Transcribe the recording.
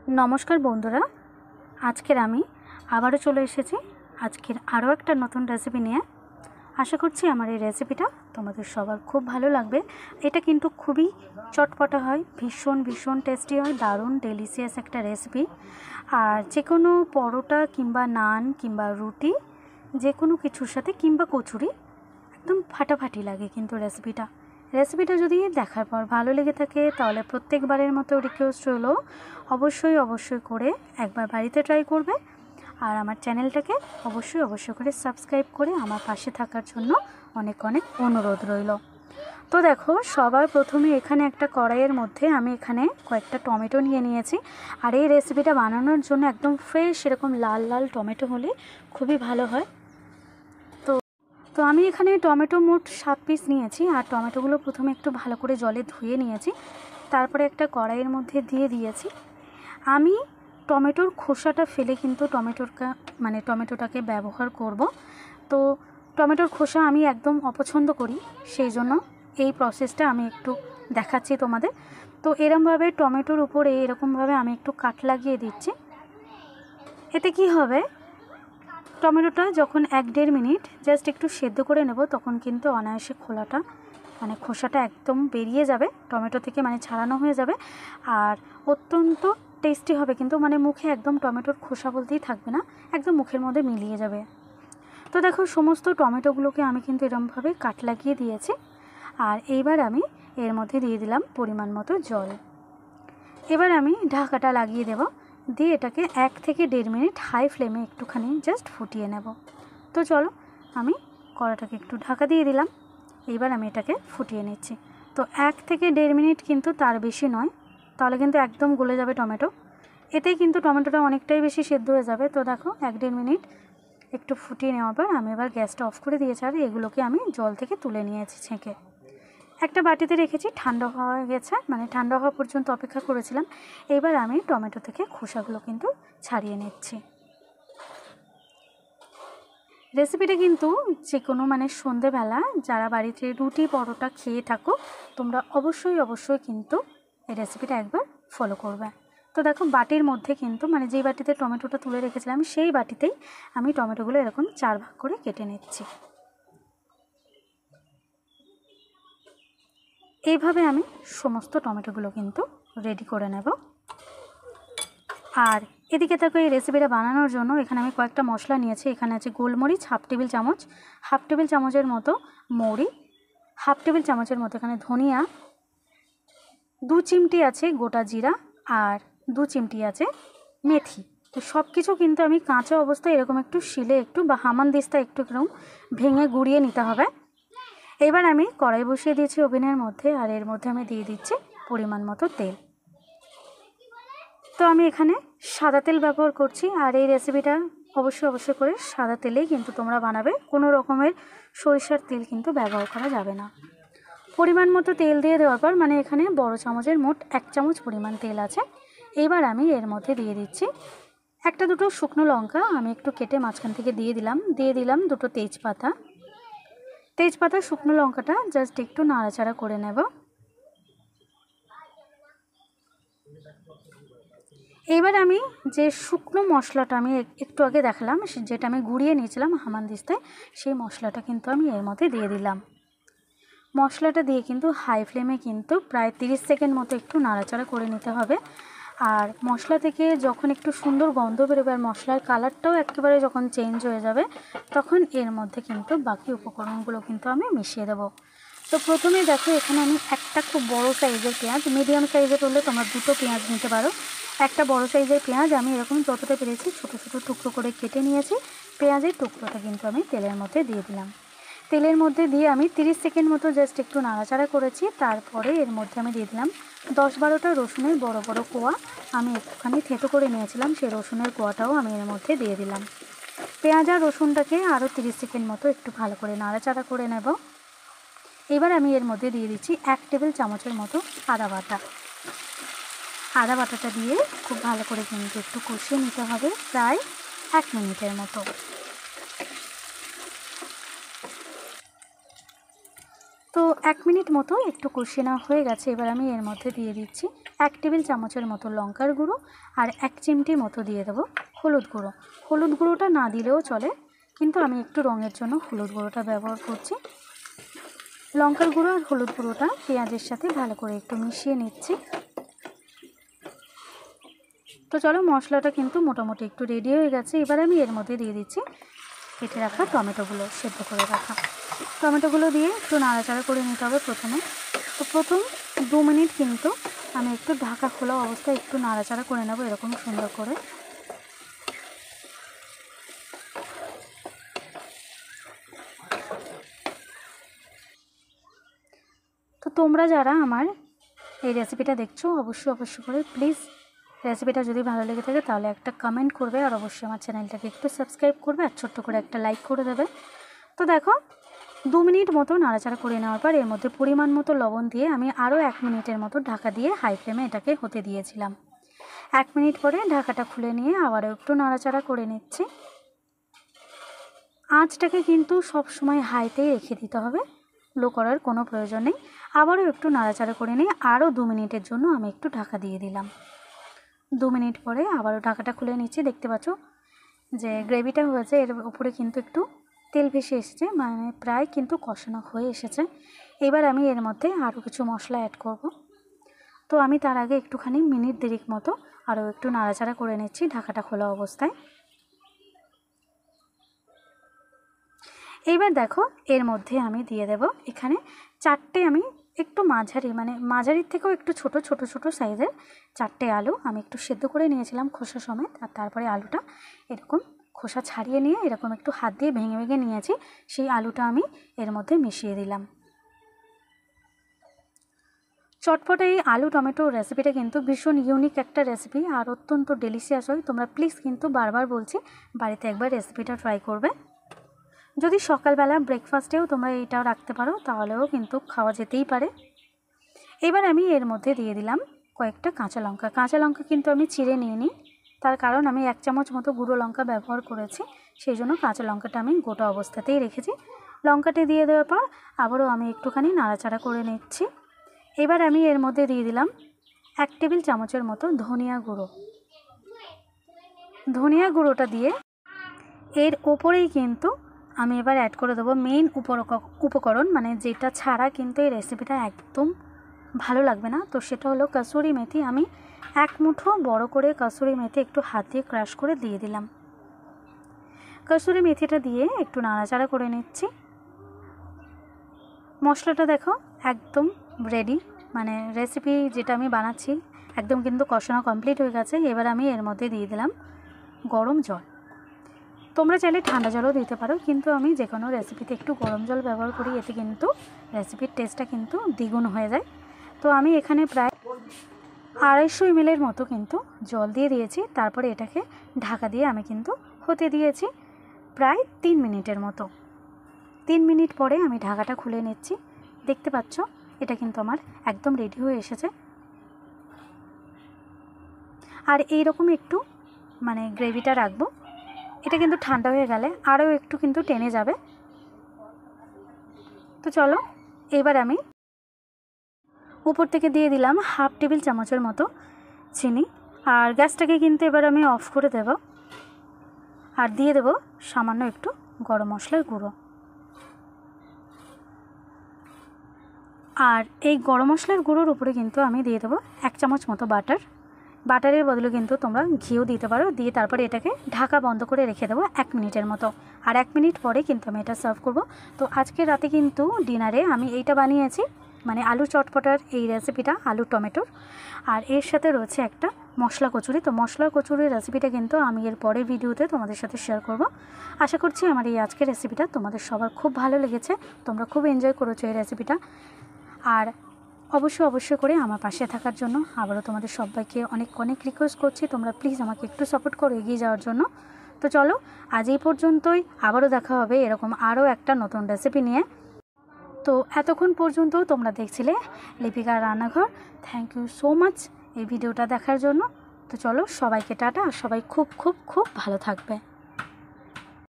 নমস্কার বন্ধুরা, আজকের আমি আবারও চলে এসেছি আজকের আরও একটা নতুন রেসিপি নিয়ে। আশা করছি আমার এই রেসিপিটা তোমাদের সবার খুব ভালো লাগবে। এটা কিন্তু খুবই চটপটা হয়, ভীষণ টেস্টি হয়, দারুণ ডেলিশিয়াস একটা রেসিপি। আর যে কোনো পরোটা কিংবা নান কিংবা রুটি যে কোনো কিছুর সাথে কিংবা কচুরি একদম ফাটাফাটি লাগে কিন্তু রেসিপিটা যদি দেখার পর ভালো লেগে থাকে তাহলে প্রত্যেকবারের মতো রিকোয়েস্ট হলো অবশ্যই করে একবার বাড়িতে ট্রাই করবে। আর আমার চ্যানেলটাকে অবশ্যই করে সাবস্ক্রাইব করে আমার পাশে থাকার জন্য অনেক অনুরোধ রইল। তো দেখো, সবার প্রথমে এখানে একটা কড়াইয়ের মধ্যে আমি এখানে কয়েকটা টমেটো নিয়ে নিয়েছি। আর এই রেসিপিটা বানানোর জন্য একদম ফ্রেশ এরকম লাল লাল টমেটো হলে খুবই ভালো হয়। তো আমি এখানে টমেটো মোট 7 পিস নিয়েছি। আর টমেটোগুলো প্রথমে একটু ভালো করে জলে ধুয়ে নিয়েছি, তারপরে একটা কড়াইয়ের মধ্যে দিয়ে দিয়েছি। আমি টমেটোর খোসাটা ফেলে কিন্তু টমেটোটাকে ব্যবহার করব। তো টমেটোর খোসা আমি একদম অপছন্দ করি, সেই জন্য এই প্রসেসটা আমি একটু দেখাচ্ছি তোমাদের। তো এরমভাবে টমেটোর উপরে এরকমভাবে আমি একটু কাট লাগিয়ে দিচ্ছি। এতে কি হবে, টমেটোটা যখন 1-1.5 মিনিট জাস্ট একটু সেদ্ধ করে নেব তখন কিন্তু অনায়াসে খোসাটা একদম বেরিয়ে যাবে টমেটো থেকে, ছাড়ানো হয়ে যাবে। আর অত্যন্ত টেস্টি হবে কিন্তু, মুখে একদম টমেটোর খোসা বলতেই থাকবে না, একদম মুখের মধ্যে মিলিয়ে যাবে। তো দেখো, সমস্ত টমেটোগুলোকে আমি কিন্তু এরমভাবে কাট লাগিয়ে দিয়েছি। আর এইবার আমি এর মধ্যে দিয়ে দিলাম পরিমাণ মতো জল। এবার আমি ঢাকাটা লাগিয়ে দেব, দিয়ে এটাকে 1 থেকে 1.5 মিনিট হাই ফ্লেমে একটুখানি জাস্ট ফুটিয়ে নেব। তো চলো, আমি কড়াটাকে একটু ঢাকা দিয়ে দিলাম। এইবার আমি এটাকে ফুটিয়ে নিচ্ছি। তো 1 থেকে 1.5 মিনিট কিন্তু তার বেশি নয়, তাহলে কিন্তু একদম গলে যাবে টমেটো। এতেই কিন্তু টমেটোটা অনেকটাই বেশি সেদ্ধ হয়ে যাবে। তো দেখো, 1-1.5 মিনিট একটু ফুটিয়ে নেওয়ার পর আমি এবার গ্যাসটা অফ করে দিয়েছি। আর এগুলোকে আমি জল থেকে তুলে নিয়েছি ছেঁকে একটা বাটিতে রেখেছি। ঠান্ডা হয়ে গেছে, ঠান্ডা হওয়া পর্যন্ত অপেক্ষা করেছিলাম। এবার আমি টমেটো থেকে খোসাগুলো কিন্তু ছাড়িয়ে নিচ্ছি। রেসিপিটা কিন্তু যে কোনো সন্ধেবেলা যারা বাড়িতে রুটি পরোটা খেয়ে থাকো, তোমরা অবশ্যই কিন্তু এই রেসিপিটা একবার ফলো করবে। তো দেখো, বাটির মধ্যে কিন্তু যেই বাটিতে টমেটোটা তুলে রেখেছিলাম সেই বাটিতেই আমি টমেটোগুলো এরকম 4 ভাগ করে কেটে নিচ্ছি। এইভাবে আমি সমস্ত টমেটোগুলো কিন্তু রেডি করে নেব। আর এদিকে দেখো, এই রেসিপিটা বানানোর জন্য এখানে আমি কয়েকটা মশলা নিয়েছি। এখানে আছে গোলমরিচ হাফ টেবিল চামচের মতো, মৌরি হাফ টেবিল চামচের মতো, এখানে ধনিয়া 2 চিমটি আছে, গোটা জিরা আর 2 চিমটি আছে মেথি। তো সব কিছু কিন্তু আমি কাঁচা অবস্থায় এরকম একটু শিলে বা হামানদিস্তা একটু এরকম ভেঙে গুঁড়িয়ে নিতে হবে। এবার আমি কড়াই বসিয়ে দিয়েছি ওভেনের মধ্যে। আর এর মধ্যে আমি দিয়ে দিচ্ছি পরিমাণ মতো তেল। তো আমি এখানে সাদা তেল ব্যবহার করছি। আর এই রেসিপিটা অবশ্যই করে সাদা তেলেই কিন্তু তোমরা বানাবে, কোনো রকমের সরিষার তেল কিন্তু ব্যবহার করা যাবে না। পরিমাণ মতো তেল দিয়ে দেওয়ার পর এখানে বড় চামচের মোট 1 চামচ পরিমাণ তেল আছে। এবার আমি এর মধ্যে দিয়ে দিচ্ছি 1-2 শুকনো লঙ্কা, আমি একটু কেটে মাঝখান থেকে দিয়ে দিলাম 2 তেজপাতা শুকনো লঙ্কাটা জাস্ট একটু নাড়াচাড়া করে নেব। এবার আমি যে শুকনো মশলাটা আমি একটু আগে দেখালাম, যেটা আমি গুঁড়িয়ে নিয়েছিলাম হামানদিস্তায়, সেই মশলাটা কিন্তু আমি এর মধ্যে দিয়ে দিলাম। মশলাটা দিয়ে কিন্তু হাই ফ্লেমে কিন্তু প্রায় 30 সেকেন্ড মতো একটু নাড়াচাড়া করে নিতে হবে। আর মশলা থেকে যখন একটু সুন্দর গন্ধ বেরোবে আর মশলার কালারটাও একেবারে যখন চেঞ্জ হয়ে যাবে, তখন এর মধ্যে কিন্তু বাকি উপকরণগুলো কিন্তু আমি মিশিয়ে দেবো। তো প্রথমে দেখো, এখানে আমি একটা খুব বড় সাইজের পেঁয়াজ, মিডিয়াম সাইজের হলে তোমরা 2 পেঁয়াজ নিতে পারো। একটা বড় সাইজের পেঁয়াজ আমি এরকম যতটা পেরেছি ছোট টুকরো করে কেটে নিয়েছি। পেঁয়াজের টুকরোটা কিন্তু আমি তেলের মধ্যে দিয়ে দিলাম। তেলের মধ্যে দিয়ে আমি 30 সেকেন্ড মতো জাস্ট একটু নাড়াচাড়া করেছি। তারপরে এর মধ্যে আমি দিয়ে দিলাম 10-12টা রসুনের বড় কোয়া, আমি একটুখানি থেঁতো করে নিয়েছিলাম, সেই রসুনের কোয়াটাও আমি এর মধ্যে দিয়ে দিলাম। পেঁয়াজ আর রসুনটাকে আরও 30 সেকেন্ড মতো একটু ভালো করে নাড়াচাড়া করে নেব। এবার আমি এর মধ্যে দিয়ে দিচ্ছি 1 টেবিল চামচের মতো আদা বাটাটা দিয়ে খুব ভালো করে কিন্তু একটু কষিয়ে নিতে হবে প্রায় 1 মিনিটের মতো। তো 1 মিনিট মতো একটু কষিয়ে নেওয়া হয়ে গেছে। এবার আমি এর মধ্যে দিয়ে দিচ্ছি 1 টেবিল চামচের মতো লঙ্কার গুঁড়ো আর 1 চিমটি মতো দিয়ে দেবো হলুদ গুঁড়ো। হলুদ গুঁড়োটা না দিলেও চলে, কিন্তু আমি একটু রঙের জন্য হলুদ গুঁড়োটা ব্যবহার করছি। লঙ্কার গুঁড়ো আর হলুদ গুঁড়োটা পেঁয়াজের সাথে ভালো করে একটু মিশিয়ে নিচ্ছি। তো চলো, মশলাটা কিন্তু মোটামুটি একটু রেডি হয়ে গেছে। এবার আমি এর মধ্যে দিয়ে দিচ্ছি কেটে রাখা টমেটোগুলো, সেদ্ধ করে রাখা টমেটোগুলো দিয়ে একটু নাড়াচাড়া করে নিতে হবে প্রথমে। তো প্রথম 2 মিনিট কিন্তু আমি একটু ঢাকা খোলা অবস্থায় একটু নাড়াচাড়া করে নেব এরকম সুন্দর করে। তো তোমরা যারা আমার এই রেসিপিটা দেখছো অবশ্যই করে প্লিজ রেসিপিটা যদি ভালো লেগে থাকে তাহলে একটা কমেন্ট করবে, আর অবশ্যই আমার চ্যানেলটাকে একটু সাবস্ক্রাইব করবে আর ছোট্ট করে একটা লাইক করে দেবে। তো দেখো 2 মিনিট মতো নাড়াচাড়া করে নেওয়ার পর এর মধ্যে পরিমাণ মতো লবণ দিয়ে আমি আরও 1 মিনিটের মতো ঢাকা দিয়ে হাই ফ্লেমে এটাকে হতে দিয়েছিলাম। 1 মিনিট পরে ঢাকাটা খুলে নিয়ে আবারও একটু নাড়াচাড়া করে নিচ্ছি। আঁচটাকে কিন্তু সব সময় হাইতেই রেখে দিতে হবে, লো করার কোনো প্রয়োজন নেই। আবারও একটু নাড়াচাড়া করে নিয়ে আরও 2 মিনিটের জন্য আমি একটু ঢাকা দিয়ে দিলাম। 2 মিনিট পরে আবারও ঢাকাটা খুলে নিচ্ছি। দেখতে পাচ্ছ যে গ্রেভিটা হয়েছে, এর উপরে কিন্তু একটু তেল ভেসে এসেছে, মানে প্রায় কিন্তু কষানো হয়ে এসেছে। এবার আমি এর মধ্যে আরও কিছু মশলা অ্যাড করব। তো আমি তার আগে একটুখানি মিনিট দেড়েক মতো আরও একটু নাড়াচাড়া করে নিচ্ছি ঢাকাটা খোলা অবস্থায়। এইবার দেখো এর মধ্যে আমি দিয়ে দেব এখানে 4টে, আমি একটু মাঝারি, মানে মাঝারির থেকেও একটু ছোট সাইজের 4টে আলু আমি একটু সেদ্ধ করে নিয়েছিলাম খোসা সমেত। আর তারপরে আলুটা এরকম খোসা ছাড়িয়ে নিয়ে এরকম একটু হাত দিয়ে ভেঙে নিয়েছি, সেই আলুটা আমি এর মধ্যে মিশিয়ে দিলাম। চটপটে এই আলু টমেটো রেসিপিটা কিন্তু ভীষণ ইউনিক একটা রেসিপি আর অত্যন্ত ডেলিশিয়াস হয়। তোমরা প্লিজ কিন্তু বারবার বলছি বাড়িতে একবার রেসিপিটা ট্রাই করবে। যদি সকালবেলা ব্রেকফাস্টেও তোমরা এইটাও রাখতে পারো তাহলেও কিন্তু খাওয়া যেতেই পারে। এবার আমি এর মধ্যে দিয়ে দিলাম কয়েকটা কাঁচা লঙ্কা কিন্তু আমি চিড়ে নিয়ে নিই, তার কারণ আমি 1 চামচ মতো গুঁড়ো লঙ্কা ব্যবহার করেছি, সেই জন্য কাঁচা লঙ্কাটা আমি গোটা অবস্থাতেই রেখেছি। লঙ্কাটা দিয়ে দেওয়ার পর আবারও আমি একটুখানি নাড়াচাড়া করে নিচ্ছি। এবার আমি এর মধ্যে দিয়ে দিলাম 1 টেবিল চামচের মতো ধনিয়া গুঁড়োটা দিয়ে এর ওপরেই কিন্তু আমি এবার অ্যাড করে দেবো মেইন উপকরণ, মানে যেটা ছাড়া কিন্তু এই রেসিপিটা একদম ভালো লাগবে না। তো সেটা হলো কসুরি মেথি। আমি 1 মুঠো বড় করে কসুরি মেথি একটু হাত দিয়ে ক্রাশ করে দিয়ে দিলাম। কসুরি মেথিটা দিয়ে একটু নাড়াচাড়া করে নিচ্ছি। মশলাটা দেখো একদম রেডি, মানে রেসিপি যেটা আমি বানাচ্ছি একদম কিন্তু কষানো কমপ্লিট হয়ে গেছে। এবার আমি এর মধ্যে দিয়ে দিলাম গরম জল। তোমরা চাইলে ঠান্ডা জলও দিতে পারো, কিন্তু আমি যে কোনো রেসিপিতে একটু গরম জল ব্যবহার করি, এতে কিন্তু রেসিপির টেস্টটা কিন্তু দ্বিগুণ হয়ে যায়। তো আমি এখানে প্রায় 250 ml মতো কিন্তু জল দিয়ে দিয়েছি। তারপরে এটাকে ঢাকা দিয়ে আমি কিন্তু হতে দিয়েছি প্রায় 3 মিনিটের মতো। 3 মিনিট পরে আমি ঢাকাটা খুলে নিচ্ছি। দেখতে পাচ্ছ এটা কিন্তু আমার একদম রেডি হয়ে এসেছে। আর এইরকম একটু মানে গ্রেভিটা রাখবো, এটা কিন্তু ঠান্ডা হয়ে গেলে আরও একটু কিন্তু টেনে যাবে। তো চলো, এবার আমি উপর থেকে দিয়ে দিলাম 1/2 টেবিল চামচের মতো চিনি, আর গ্যাসটাকে কিন্তু এবার আমি অফ করে দেব। আর দিয়ে দেব সামান্য একটু গরম মশলার গুঁড়ো। আর এই গরম মশলার গুঁড়োর উপরে কিন্তু আমি দিয়ে দেবো 1 চামচ মতো বাটারের বদলে কিন্তু তোমরা ঘিও দিতে পারো। দিয়ে তারপরে এটাকে ঢাকা বন্ধ করে রেখে দেবো 1 মিনিটের মতো। আর 1 মিনিট পরে কিন্তু আমি এটা সার্ভ করব। তো আজকে রাতে কিন্তু ডিনারে আমি এইটা বানিয়েছি, মানে আলু চটপটার এই রেসিপিটা আলু টমেটোর। আর এর সাথে রয়েছে একটা মশলা কচুরি। তো মশলা কচুরির রেসিপিটা কিন্তু আমি এর পরের ভিডিওতে তোমাদের সাথে শেয়ার করব। আশা করছি আমার এই আজকের রেসিপিটা তোমাদের সবার খুব ভালো লেগেছে, তোমরা খুব এনজয় করেছো এই রেসিপিটা। আর অবশ্যই করে আমার পাশে থাকার জন্য আবারও তোমাদের সবাইকে অনেক রিকোয়েস্ট করছি, তোমরা প্লিজ আমাকে একটু সাপোর্ট করো এগিয়ে যাওয়ার জন্য। তো চলো, আজ এই পর্যন্তই। আবারও দেখা হবে এরকম আরও একটা নতুন রেসিপি নিয়ে। তো এতক্ষণ পর্যন্ত তোমরা দেখছিলে লিপিকার রান্নাঘর। থ্যাংক ইউ সো মাচ এই ভিডিওটা দেখার জন্য। তো চলো, সবাইকে টাটা, আর সবাই খুব ভালো থাকবে।